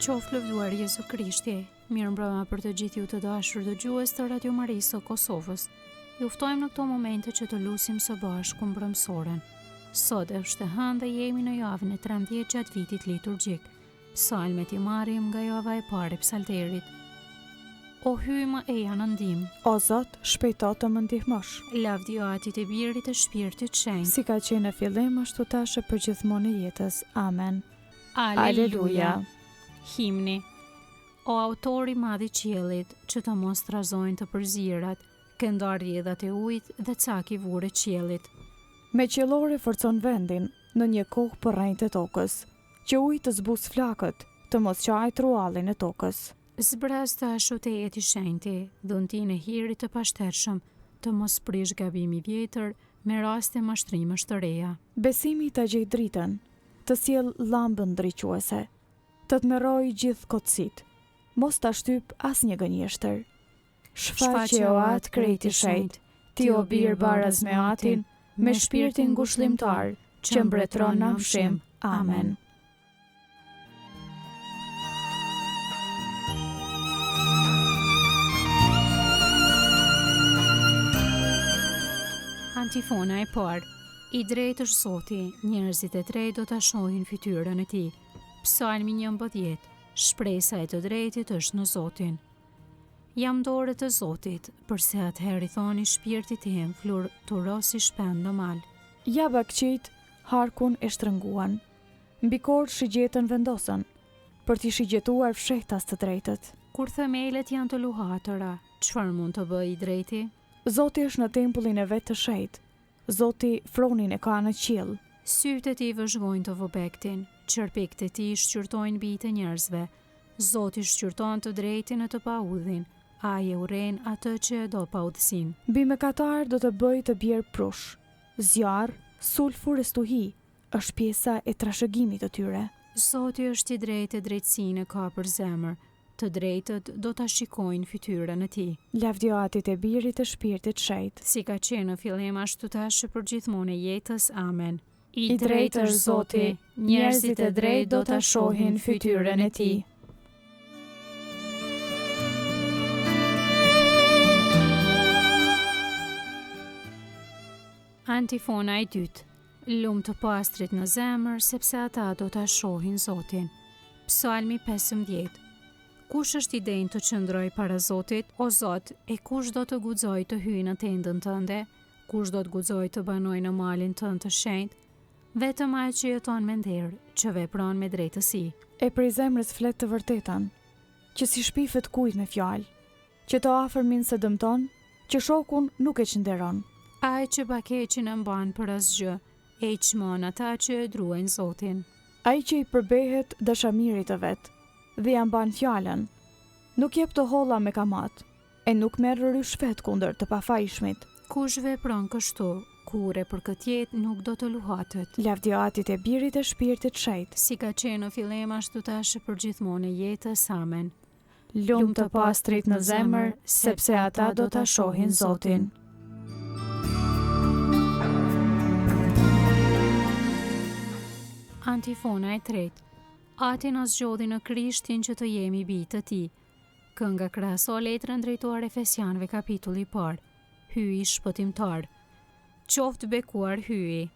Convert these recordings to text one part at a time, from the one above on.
Qoftë lëvduar Jezu Krishti, mirëmbrëma për të gjithë ju të dashur dëgjues të Radio Marisë së Kosovës. Ju ftojmë në këto momente që të lusim së bashku mbrëmsoren. Sot është e hënë dhe jemi në javën e 13 gjatë vitit liturgjik. Psalmet i marrim nga java e parë e psalterit. O hymë e janë ndim, O Zot, shpejto të më ndihmosh. lavdi Atit e Birit e Shpirtit Shenjtë. Si ka qenë në fillim, ashtu tash e për gjithmonë e jetës. Amen. Aleluja. Himni. O autori madhi qiellit, që të mos trazojnë të përzirat, këndar rjedhat e ujit dhe caki vure qiellit. Me qiellore forcon vendin, në një kohë përrejnë të tokës, që ujë të zbus flakët, të mos qaj truallin e tokës. Zbraz të ashut e jeti shenjti, dhuntin e hirit të pashtershëm, të mos prish gabimi vjetër, me raste mashtrimësh të reja. Besimi të gjej dritën, të sjell llambën ndriquese, të merroj gjithë kotësit, mos ta shtyp as një gënjeshtër. Shfaqe o atë krejti shenjt, ti o bir baraz me atin, me shpirtin ngushëllimtar, që mbretëron në mshim. Amen. Antifona e parë. I drejtë është Zoti, njerëzit e drejtë do ta shohin fytyrën e tij. Psalmi 11. Shpresa e të drejtit është në Zotin. Jam dorë të Zotit, përse atëherë i thoni shpirtit tim, fluturosi shpend në mal. Ja bakqit, harkun e shtrënguan, mbi korë shigjetën vendosën, për t'i shigjetuar fshehtas të drejtët. Kur themelet janë të luhatëra, çfarë mund të bëjë i drejti? Zoti është në tempullin e vetë të shenjtë, Zoti fronin e ka në qiell. Sytë e tij vëzhgojnë të vobektin, çerpikët e tij shqyrtojnë bijtë e njerëzve. Zoti shqyrton të drejtin e të paudhin, ai e urren atë që e do paudhsin. Mbi mëkatar do të bëj të bjerë prush, zjarr, sulfur e stuhi, është pjesa e trashëgimit të tyre. Zoti është i drejtë e drejtësinë ka për zemër, të drejtët do ta shikojnë fytyrën e tij. Lavdi Atit e Birit e Shpirtit Shenjtë. Si ka qenë në fillim ashtu tash për gjithmonë e jetës. Amen. I drejtë është Zoti, njerëzit e drejtë do ta shohin fytyrën e tij. Antifona e dytë. Lumë të pastrit në zemër, sepse ata do ta shohin Zotin. Psalmi 15. Kush është i denjë të qëndroj para Zotit? O Zot, e kush do të guxoj të hyjë në tendën tënde? Kush do të guxoj të banoj në malin tënd të shenjtë? Vetëm ai që jeton me nder, që vepron me drejtësi. E prej zemrës flet të vërtetën, që si shpifet kujt me fjalë, që të afërmin se dëmton, që shokun nuk e qënderon. Ai që bakeqin e mban për asgjë, e i çmon ata që e druajnë Zotin. Ai që i përbehet dashamirit të vet, dhe ja mban fjalën, nuk jep të holla me kamat, e nuk merr ryshfet kundër të pafajshmit. Kush vepron kështu, kur e për këtë jetë nuk do të luhatet. Lavdi Atit e Birit e Shpirtit Shenjtë. Si ka qenë në fillim ashtu tash për gjithmonë e jetës. Amen. Lumë të pastrit në zemër, sepse ata do ta shohin Zotin. Antifona e tretë. Ati na zgjodhi në Krishtin që të jemi bijtë të tij. Kënga krahaso letrën drejtuar Efesianëve kapitulli i parë. Hyi shpëtimtar. Qoftë bekuar hyi,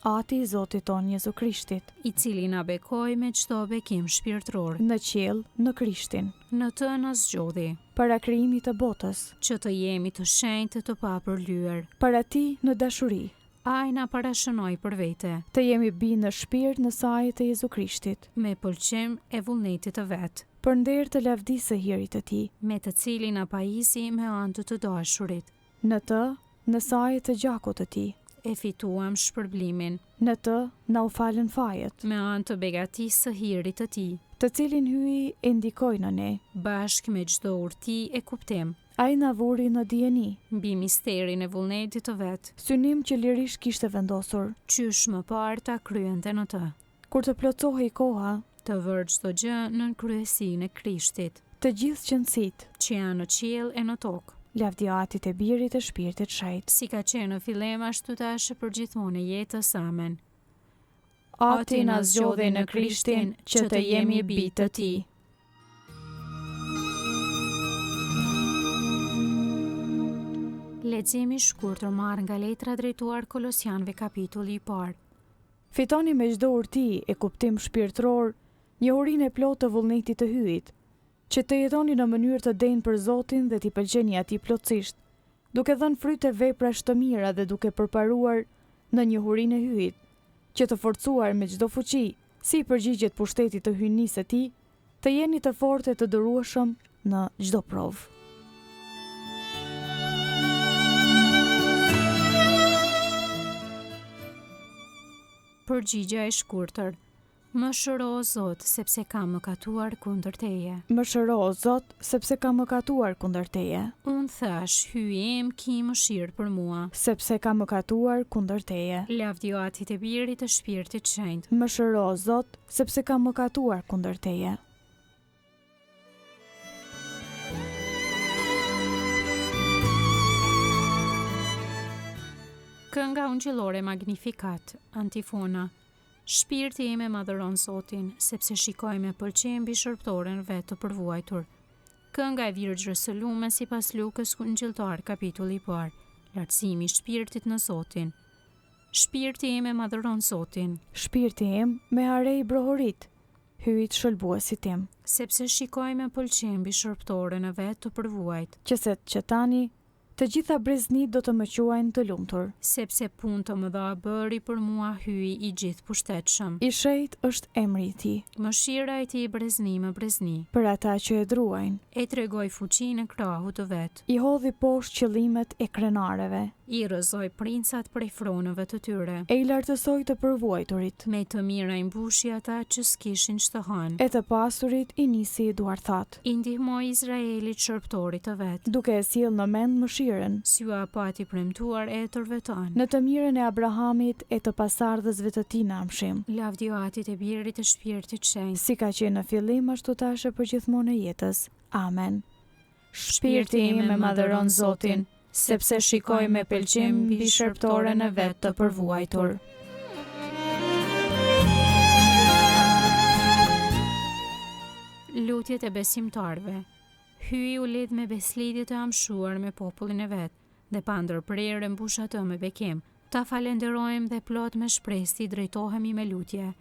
Ati i Zotit ton Jezu Krishtit, i cili na bekoi me çdo bekim shpirtëror. në qiell, në Krishtin, Në të na zgjodhi, para krijimit të botës, që të jemi të shenjtë të papërlyer. para ti në dashuri, Ai na parashënoi për vete, të jemi bi në shpirt në sajë të Jezu Krishtit, me pëlqim e vullnetit të vet, për nder të lavdisë së hirit të tij, me të cilin na pajisi me anë të dashurit. në të, në sajë të gjakut të tij, E fituam shpërblimin, në të na u falën fajet, me anë të begatisë së hirit të tij, të cilin hyi e ndikoi në ne. bashkë me çdo urti e kuptim, Ai na vuri në dijeni, mbi misterin e vullnetit të vet, synim që lirisht kishte vendosur, qysh më parë ta kryente në të, kur të plotësohej koha, të vërë çdo gjë në kryesinë e Krishtit, të gjithë qëndësit, që janë në qiell e në tokë. Lavdi Atit e Birit e Shpirtit Shenjtë. Si ka qenë në fillim ashtu tash për gjithmonë e jetës. Amen. Ati na zgjodhi në Krishtin që të jemi bijtë të tij. Leximi i shkurtër marrë nga letra drejtuar Kolosianëve kapitulli i parë. Fitoni me çdo urti e kuptim shpirtëror njohurinë e plotë të vullnetit të hyjit, që të jetoni në mënyrë të denjë për Zotin dhe t'i pëlqeni atij plotësisht, duke dhënë fryte veprash të mira dhe duke përparuar në njohurinë e hyjit, që të forcuar me çdo fuqi, si i përgjigjet pushtetit të hyjnisë së tij, të jeni të fortë e të dërueshëm në çdo provë. Përgjigja e shkurtër. Më shëro o Zot, sepse kam mëkatuar kundër teje. Më shëro o Zot, sepse kam mëkatuar kundër teje. Unë thash, hyji im ki mëshirë për mua. Sepse kam mëkatuar kundër teje. Lavdio atit e birit të shpirtit shenjtë. Më shëro o Zot, sepse kam mëkatuar kundër teje. Kënga ungjillore Magnificat, antifona. Shpirti im e madhëron Zotin, sepse shikoj me pëlqim mbi shërptoren vetë të përvuajtur. Kënga e Virgjës së Lume sipas Lukës ungjilltar kapitulli i parë. Lartësimi i shpirtit në Zotin. Shpirti im e madhëron Zotin. Shpirti im me harej brohorit, hyjit shëlbuesit tim. Sepse shikoj me pëlqim mbi shërptoren e vetë të përvuajt. Qëse të qetani, të gjitha breznit do të më quajnë të lumtur. Sepse punë të mëdha bëri për mua hyi i gjithë pushtetshëm. I shenjtë është emri i tij. Mëshira e tij brezni më brezni. Për ata që e druajnë. E tregoi fuqinë e krahut të vet. I hodhi poshtë qëllimet e krenareve. I rrëzoi princat prej fronëve të tyre. E i lartësoi të përvuajturit. Me të mira i mbushi ata që s'kishin ç'të hanë. E të pasurit i nisi i duarthat. I ndihmoi Izraelit shërptorit të vet. Duke e sjellë në mend mëshirën. Sua pati premtuar etërve tanë. Në të mirën e Abrahamit e të pasardhësve të tij namshim. Lavdio atit e birit të shpirtit shenjtë. Si ka qenë në fillim, ashtu tash e përgjithmonë e jetës. Amen. Shpirti im e madhëron Zotin, sepse shikoj me pëlqim mbi shërptoren e vet të përvuajtur. Lutjet e besimtarve. Hyi u lidh me beslidhje të amshuar me popullin e vet, dhe pa ndërprerje mbush atë me bekim. Ta falenderojmë dhe plot me shpresë i drejtohemi me lutje.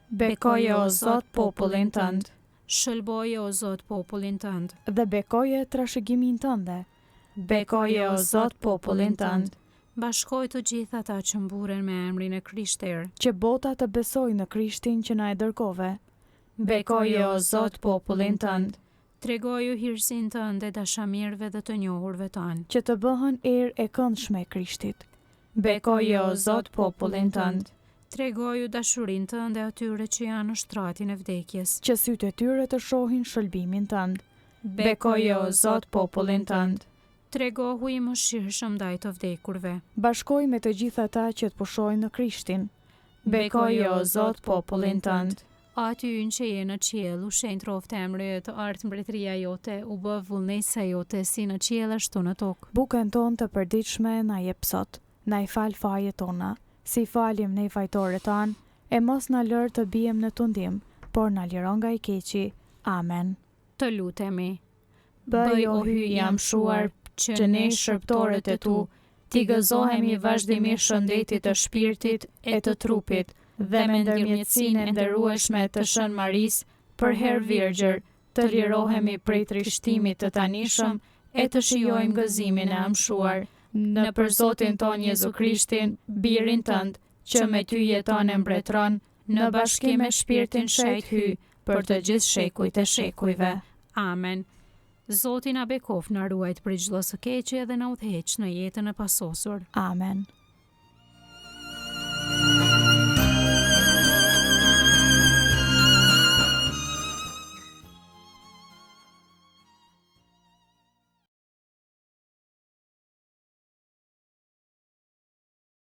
Bekoje o Zot popullin tënd. Shëlboje o Zot popullin tënd. Dhe bekoje trashëgimin tënde. Bekoje o Zot popullin tënd. Bashkoj të gjithë ata që mburen me emrin e Krishter. Që bota të besojë në Krishtin që na e dërgove. Bekoje o Zot popullin tënd. Tregoju hirësin tënde dashamirëve dhe të njohurve tanë. Që të bëhen erë e këndshme e Krishtit. Bekoje o Zot popullin tënd. Tregoju dashurin tënde atyre që janë në shtratin e vdekjes. Që sytë e tyre të shohin shëlbimin tënd. Bekoje o Zot popullin tënd. Tregohu i mëshirshëm ndaj të vdekurve. Bashkoj me të gjithë ata që të pushojnë në Krishtin. Bekoje o Zot popullin tënd. Aty ynë që je në qiell, u shenjtë roftë emri të ardh mbretëria jote, u bë vullnetësia jote si në qiell ashtu në tokë. Bukën tonë të përditshme na jep sot. Na i fal fajet tona, si falim ne fajtorët tanë, e mos na lër të bijem në tundim, por na liron nga i keqi. Amen. Të lutemi. Bëj o hyj i amshuar, që ne shërptorët e tu, t'i gëzohemi vazhdimisht shëndetit të shpirtit e të trupit, dhe me ndërmjetësinë e nderueshme të Shën Marisë, për herë virgjër, të lirohemi prej trishtimit të tanishëm e të shijojmë gëzimin e amshuar në për Zotin ton Jezu Krishtin, birin tënd, që me ty jeton e mbretëron, në bashkim me shpirtin shejt hy, për të gjithë shekujt e shekujve. Amen. Zoti na bekof na ruajt prej çdo së keqe dhe na udhëheq në jetën e pasosur. Amen.